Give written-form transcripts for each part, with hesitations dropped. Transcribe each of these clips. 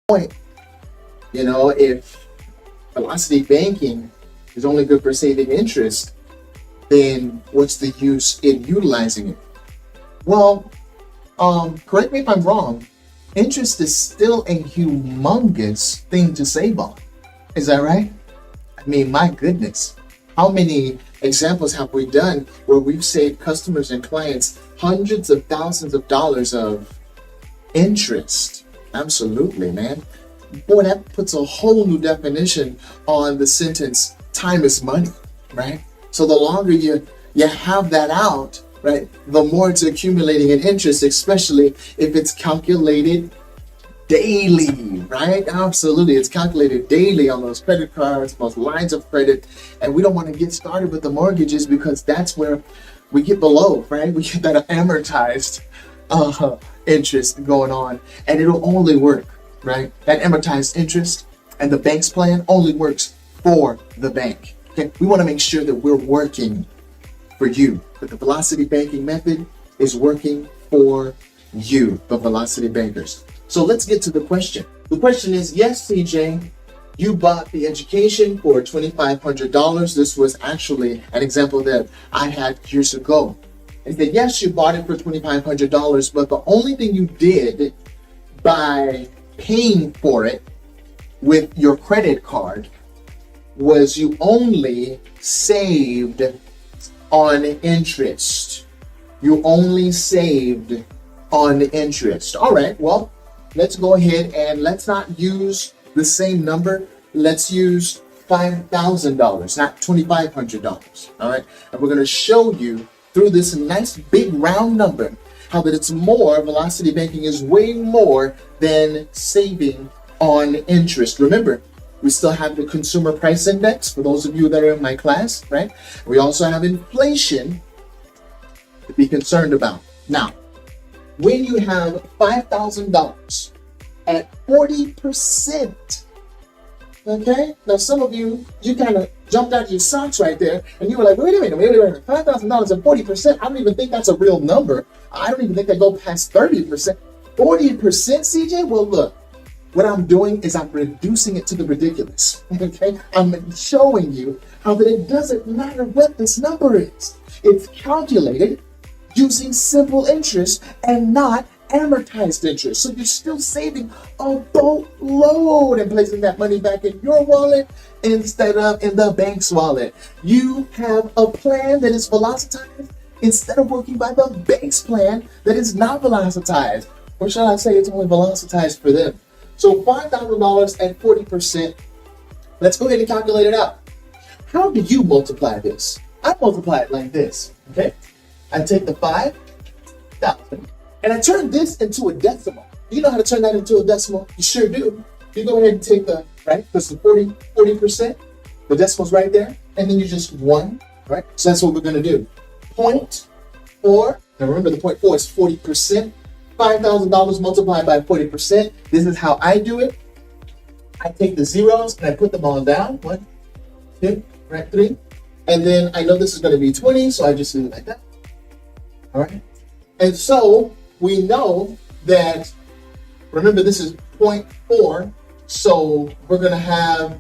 point, if velocity banking is only good for saving interest, then what's the use in utilizing it? Well, correct me if I'm wrong, interest is still a humongous thing to save on. Is that right? I mean, my goodness, how many examples have we done where we've saved customers and clients hundreds of thousands of dollars of interest? Absolutely, man. Boy, that puts a whole new definition on the sentence, time is money, right? So the longer you have that out, right, the more it's accumulating in interest, especially if it's calculated daily, right? Absolutely. It's calculated daily on those credit cards, those lines of credit. And we don't want to get started with the mortgages because that's where we get below, right? We get that amortized interest going on, and it'll only work, right? That amortized interest and the bank's plan only works for the bank. Okay, we want to make sure that we're working for you, that the velocity banking method is working for you, the velocity bankers. So let's get to the question. The question is, yes, CJ, you bought the education for $2,500. This was actually an example that I had years ago. And said, yes, you bought it for $2,500, but the only thing you did by paying for it with your credit card was you only saved on interest. You only saved on interest. All right, well, let's go ahead and let's not use the same number. Let's use $5,000, not $2,500. All right, and we're going to show you through this nice big round number how that it's more, velocity banking is way more than saving on interest. Remember, we still have the consumer price index for those of you that are in my class, right? We also have inflation to be concerned about. Now, when you have $5,000 at 40%, okay? Now, some of you kind of jumped out of your socks right there, and you were like, wait a minute, $5,000 at 40%, I don't even think that's a real number. I don't even think they go past 30%. 40%, CJ? Well, look, what I'm doing is I'm reducing it to the ridiculous, okay? I'm showing you how that it doesn't matter what this number is. It's calculated using simple interest and not amortized interest. So you're still saving a boatload and placing that money back in your wallet instead of in the bank's wallet. You have a plan that is velocitized instead of working by the bank's plan that is not velocitized. Or shall I say it's only velocitized for them. So $5,000 at 40%. Let's go ahead and calculate it out. How do you multiply this? I multiply it like this, okay? I take the 5,000 and I turn this into a decimal. You know how to turn that into a decimal? You sure do. You go ahead and take the, right, this is 40%. The decimal's right there. And then you just 1, right? So that's what we're going to do. 0.4. Now remember, the 0.4 is 40%. $5,000 multiplied by 40%. This is how I do it. I take the zeros and I put them all down. 1, 2, right, 3. And then I know this is going to be 20, so I just do it like that. All right. And so we know that, remember, this is 0.4. So we're going to have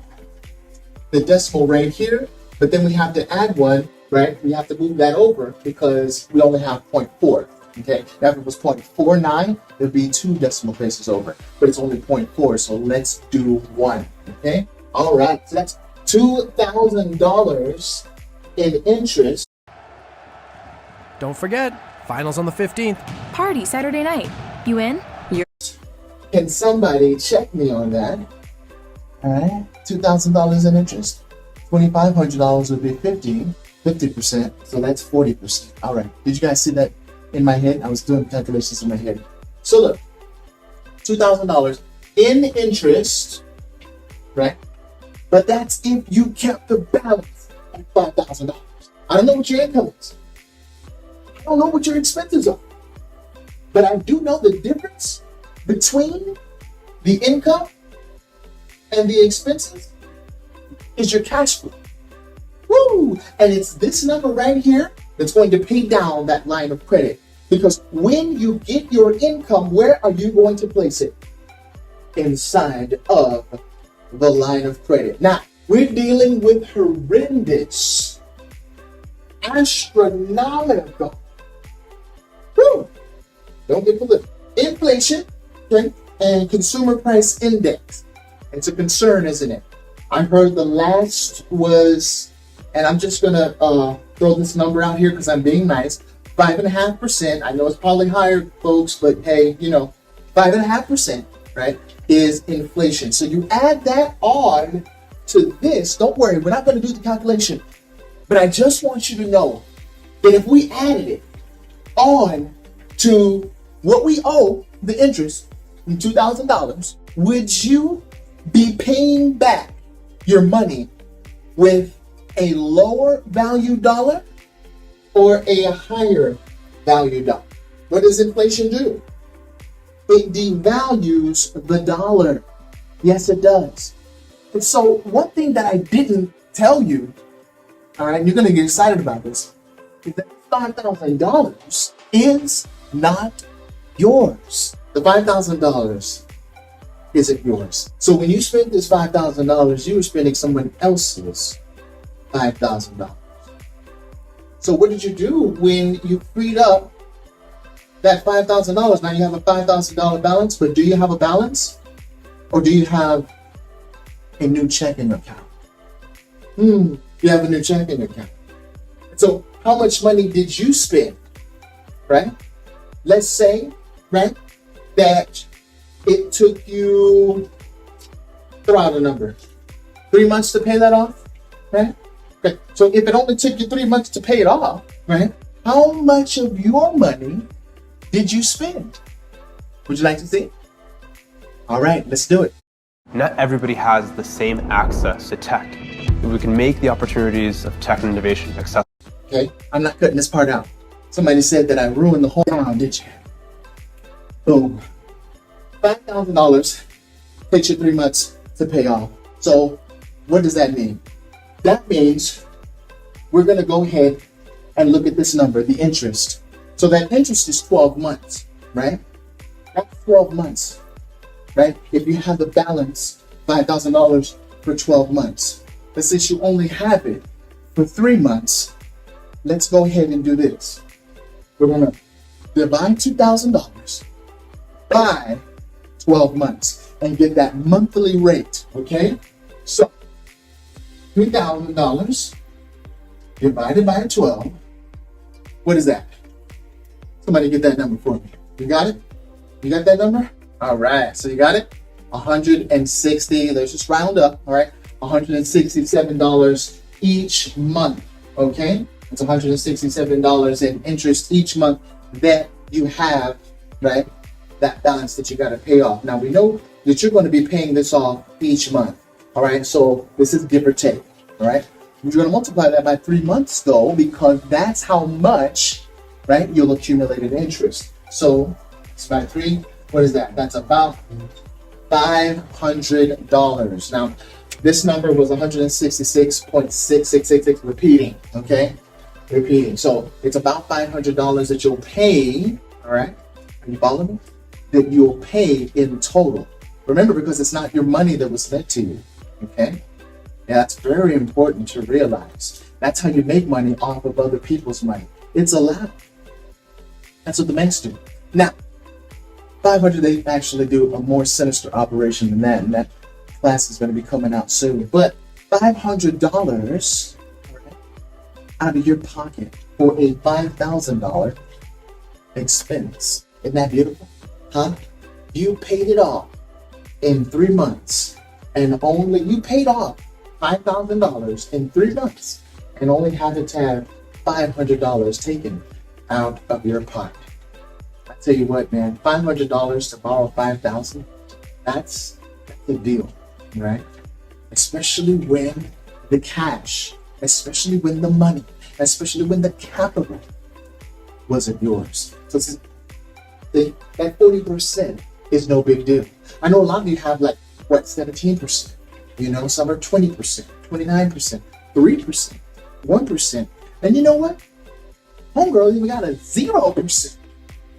the decimal right here, but then we have to add 1, right? We have to move that over because we only have 0.4. Okay, now if it was 0.49, there'd be 2 decimal places over, but it's only 0.4, so let's do 1, okay? All right, so that's $2,000 in interest. Don't forget, finals on the 15th. Party Saturday night. You in? Can somebody check me on that? All right, $2,000 in interest. $2,500 would be 50%, so that's 40%. All right, did you guys see that? In my head, I was doing calculations in my head. So look, $2,000 in interest, right? But that's if you kept the balance at $5,000. I don't know what your income is. I don't know what your expenses are. But I do know the difference between the income and the expenses is your cash flow. Woo! And it's this number right here that's going to pay down that line of credit. Because when you get your income, where are you going to place it? inside of the line of credit. Now, we're dealing with horrendous, astronomical, don't get political, inflation, okay, and consumer price index. It's a concern, isn't it? I heard the last was, and I'm just gonna throw this number out here because I'm being nice, 5.5%. I know it's probably higher, folks, but hey, 5.5%, right, is inflation. So you add that on to this. Don't worry, we're not going to do the calculation, but I just want you to know that if we added it on to what we owe the interest in $2,000, would you be paying back your money with a lower value dollar or a higher value dollar? What does inflation do? It devalues the dollar. Yes, it does. And so one thing that I didn't tell you, all right, and you're going to get excited about this, is that $5,000 is not yours. The $5,000 isn't yours. So when you spend this $5,000, you were spending someone else's $5,000. So what did you do when you freed up that $5,000? Now you have a $5,000 balance, but do you have a balance? Or do you have a new checking account? You have a new checking account. So how much money did you spend, right? Let's say, right, that it took you, throw out a number, 3 months to pay that off, right? Okay. So if it only took you 3 months to pay it off, right, how much of your money did you spend? Would you like to see? All right, let's do it. Not everybody has the same access to tech. We can make the opportunities of tech and innovation accessible. Okay, I'm not cutting this part out. Somebody said that I ruined the whole round, did you? Boom. $5,000 takes you 3 months to pay off. So what does that mean? That means we're going to go ahead and look at this number, the interest. So that interest is 12 months, right? That's 12 months, right? If you have the balance, $5,000 for 12 months. But since you only have it for 3 months, let's go ahead and do this. We're going to divide $2,000 by 12 months and get that monthly rate, okay? So $3,000 divided by 12, what is that? Somebody get that number for me. You got it? You got that number? All right, so you got it? 160, let's just round up, all right? $167 each month, okay? It's $167 in interest each month that you have, right? That balance that you got to pay off. Now we know that you're going to be paying this off each month, all right? So this is give or take, all right? You're going to multiply that by 3 months though, because that's how much, right, you'll accumulate in interest. So it's by 3, what is that? That's about $500. Now, this number was 166.6666 repeating, okay? Repeating. So it's about $500 that you'll pay, all right? Are you following me? That you'll pay in total. Remember, because it's not your money that was lent to you, okay? Yeah, that's very important to realize. That's how you make money off of other people's money. It's allowed. That's what the banks do. Now, 500, they actually do a more sinister operation than that, and that class is going to be coming out soon. But $500 out of your pocket for a $5,000 expense. Isn't that beautiful? Huh? You paid it off in 3 months, and only you paid off $5,000 in 3 months, and only had to have $500 taken out of your pocket. I tell you what, man, $500 to borrow $5,000, that's the deal, right? Especially when the cash, especially when the money, especially when the capital wasn't yours. So that 40% is no big deal. I know a lot of you have 17%, some are 20%, 29%, 3%, 1%. And you know what? Homegirl even got a 0%.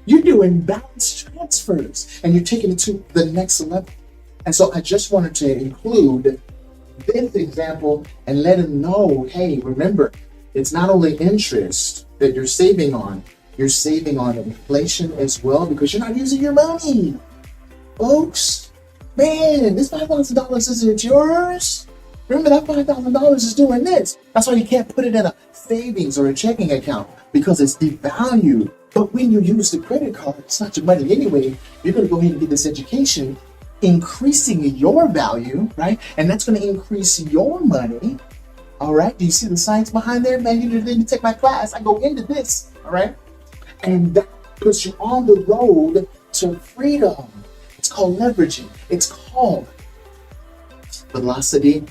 You're doing balance transfers and you're taking it to the next level. And so I just wanted to include this example and let them know, hey, remember, it's not only interest that you're saving on inflation as well, because you're not using your money. Folks, man, this $5,000 isn't yours. Remember, that $5,000 is doing this. That's why you can't put it in a savings or a checking account, because it's devalued. But when you use the credit card, it's not your money anyway. You're going to go ahead and get this education, increasing your value, right? And that's going to increase your money. All right. Do you see the science behind there? Man, you didn't take my class. I go into this. All right. And that puts you on the road to freedom. It's called leveraging. It's called velocity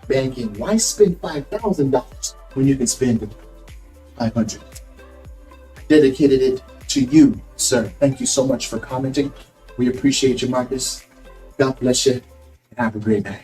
banking. Why spend $5,000 when you can spend $500? Dedicated it to you, sir. Thank you so much for commenting. We appreciate you, Marcus. God bless you, and have a great night.